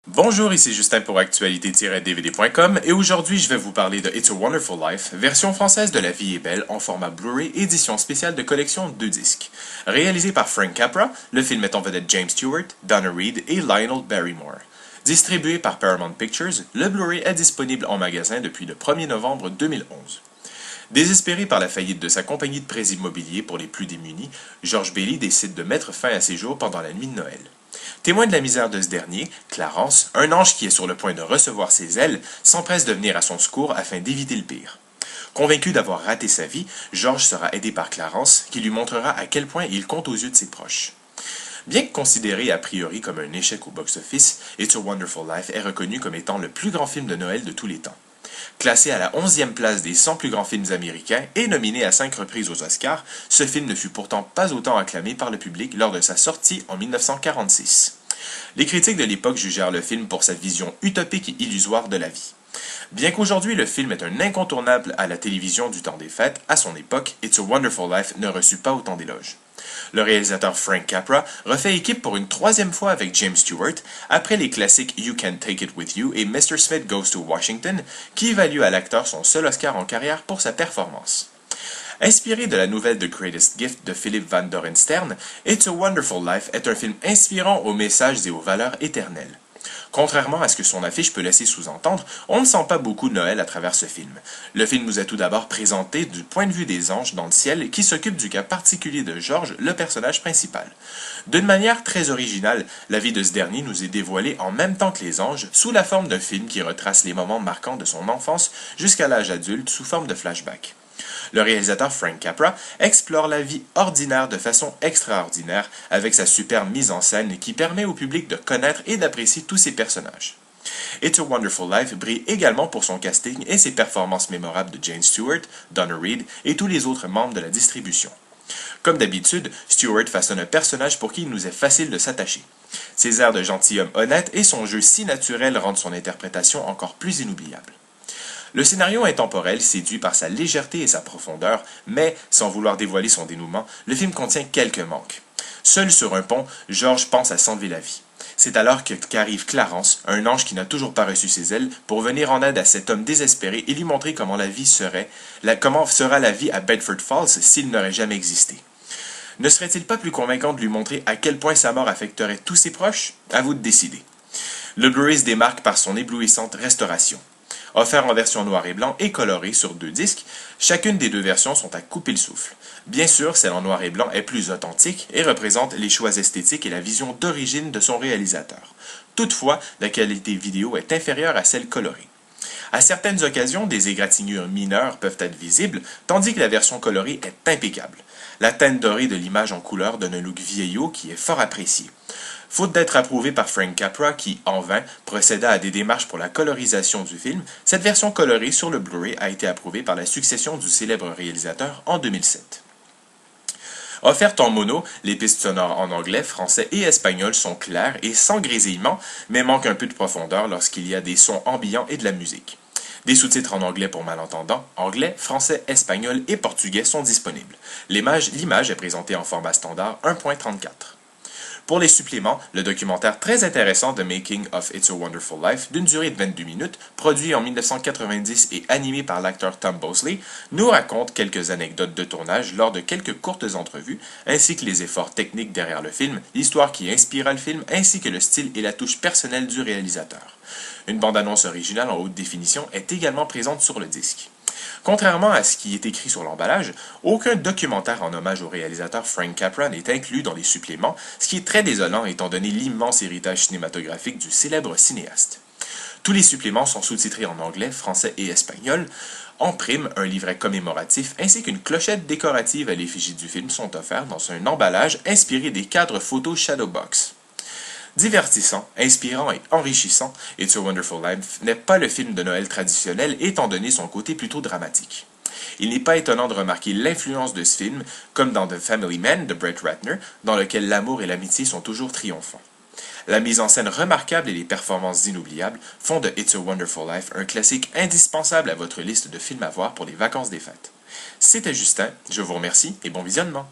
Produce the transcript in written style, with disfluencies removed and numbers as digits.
Bonjour, ici Justin pour actualité-dvd.com et aujourd'hui je vais vous parler de It's a Wonderful Life, version française de La Vie est belle en format Blu-ray édition spéciale de collection 2 disques. Réalisé par Frank Capra, le film met en vedette James Stewart, Donna Reed et Lionel Barrymore. Distribué par Paramount Pictures, le Blu-ray est disponible en magasin depuis le 1er novembre 2011. Désespéré par la faillite de sa compagnie de prêts immobiliers pour les plus démunis, George Bailey décide de mettre fin à ses jours pendant la nuit de Noël. Témoin de la misère de ce dernier, Clarence, un ange qui est sur le point de recevoir ses ailes, s'empresse de venir à son secours afin d'éviter le pire. Convaincu d'avoir raté sa vie, George sera aidé par Clarence, qui lui montrera à quel point il compte aux yeux de ses proches. Bien que considéré a priori comme un échec au box-office, It's a Wonderful Life est reconnu comme étant le plus grand film de Noël de tous les temps. Classé à la 11e place des 100 plus grands films américains et nominé à 5 reprises aux Oscars, ce film ne fut pourtant pas autant acclamé par le public lors de sa sortie en 1946. Les critiques de l'époque jugèrent le film pour sa vision utopique et illusoire de la vie. Bien qu'aujourd'hui le film est un incontournable à la télévision du temps des fêtes, à son époque, It's a Wonderful Life ne reçut pas autant d'éloges. Le réalisateur Frank Capra refait équipe pour une troisième fois avec James Stewart, après les classiques You Can Take It With You et Mr. Smith Goes to Washington, qui valut à l'acteur son seul Oscar en carrière pour sa performance. Inspiré de la nouvelle The Greatest Gift de Philip Van Doren Stern, It's a Wonderful Life est un film inspirant aux messages et aux valeurs éternelles. Contrairement à ce que son affiche peut laisser sous-entendre, on ne sent pas beaucoup de Noël à travers ce film. Le film nous est tout d'abord présenté du point de vue des anges dans le ciel qui s'occupent du cas particulier de George, le personnage principal. D'une manière très originale, la vie de ce dernier nous est dévoilée en même temps que les anges, sous la forme d'un film qui retrace les moments marquants de son enfance jusqu'à l'âge adulte sous forme de flashback. Le réalisateur Frank Capra explore la vie ordinaire de façon extraordinaire avec sa superbe mise en scène qui permet au public de connaître et d'apprécier tous ses personnages. It's a Wonderful Life brille également pour son casting et ses performances mémorables de James Stewart, Donna Reed et tous les autres membres de la distribution. Comme d'habitude, Stewart façonne un personnage pour qui il nous est facile de s'attacher. Ses airs de gentilhomme honnête et son jeu si naturel rendent son interprétation encore plus inoubliable. Le scénario intemporel séduit par sa légèreté et sa profondeur, mais, sans vouloir dévoiler son dénouement, le film contient quelques manques. Seul sur un pont, George pense à s'enlever la vie. C'est alors qu'arrive Clarence, un ange qui n'a toujours pas reçu ses ailes, pour venir en aide à cet homme désespéré et lui montrer comment comment sera la vie à Bedford Falls s'il n'aurait jamais existé. Ne serait-il pas plus convaincant de lui montrer à quel point sa mort affecterait tous ses proches? À vous de décider. Le Blu-ray se démarque par son éblouissante restauration. Offert en version noir et blanc et coloré sur 2 disques, chacune des 2 versions sont à couper le souffle. Bien sûr, celle en noir et blanc est plus authentique et représente les choix esthétiques et la vision d'origine de son réalisateur. Toutefois, la qualité vidéo est inférieure à celle colorée. À certaines occasions, des égratignures mineures peuvent être visibles, tandis que la version colorée est impeccable. La teinte dorée de l'image en couleur donne un look vieillot qui est fort apprécié. Faute d'être approuvé par Frank Capra qui, en vain, procéda à des démarches pour la colorisation du film, cette version colorée sur le Blu-ray a été approuvée par la succession du célèbre réalisateur en 2007. Offertes en mono, les pistes sonores en anglais, français et espagnol sont claires et sans grésillement, mais manquent un peu de profondeur lorsqu'il y a des sons ambiants et de la musique. Des sous-titres en anglais pour malentendants, anglais, français, espagnol et portugais sont disponibles. L'image est présentée en format standard 1.34. Pour les suppléments, le documentaire très intéressant The Making of It's a Wonderful Life, d'une durée de 22 minutes, produit en 1990 et animé par l'acteur Tom Bosley, nous raconte quelques anecdotes de tournage lors de quelques courtes entrevues, ainsi que les efforts techniques derrière le film, l'histoire qui inspira le film, ainsi que le style et la touche personnelle du réalisateur. Une bande-annonce originale en haute définition est également présente sur le disque. Contrairement à ce qui est écrit sur l'emballage, aucun documentaire en hommage au réalisateur Frank Capra n'est inclus dans les suppléments, ce qui est très désolant étant donné l'immense héritage cinématographique du célèbre cinéaste. Tous les suppléments sont sous-titrés en anglais, français et espagnol. En prime, un livret commémoratif ainsi qu'une clochette décorative à l'effigie du film sont offerts dans un emballage inspiré des cadres photos Shadowbox. Divertissant, inspirant et enrichissant, It's a Wonderful Life n'est pas le film de Noël traditionnel étant donné son côté plutôt dramatique. Il n'est pas étonnant de remarquer l'influence de ce film, comme dans The Family Man de Brett Ratner, dans lequel l'amour et l'amitié sont toujours triomphants. La mise en scène remarquable et les performances inoubliables font de It's a Wonderful Life un classique indispensable à votre liste de films à voir pour les vacances des fêtes. C'était Justin, je vous remercie et bon visionnement.